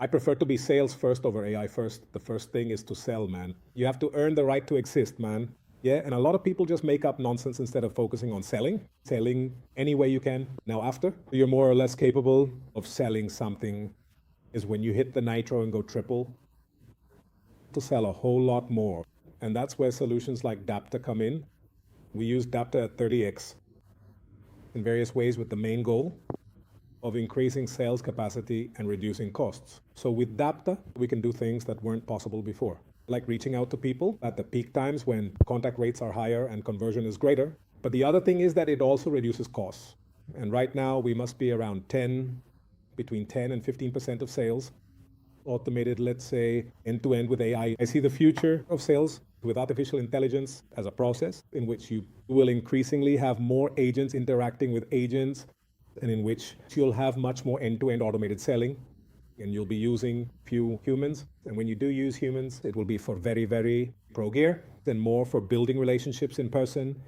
I prefer to be sales first over AI first. The first thing is to sell, man. You have to earn the right to exist, man. Yeah, and a lot of people just make up nonsense instead of focusing on selling any way you can. Now, after you're more or less capable of selling something, is when you hit the nitro and go triple to sell a whole lot more. And that's where solutions like Dapta come in. We use Dapta at 30x in various ways with the main goal of increasing sales capacity and reducing costs. So with Dapta, we can do things that weren't possible before, like reaching out to people at the peak times when contact rates are higher and conversion is greater. But the other thing is that it also reduces costs. And right now we must be around between 10 and 15% of sales automated, let's say, end-to-end with AI. I see the future of sales with artificial intelligence as a process in which you will increasingly have more agents interacting with agents, and in which you'll have much more end-to-end automated selling, and you'll be using few humans. And when you do use humans, it will be for very, very pro gear, and more for building relationships in person.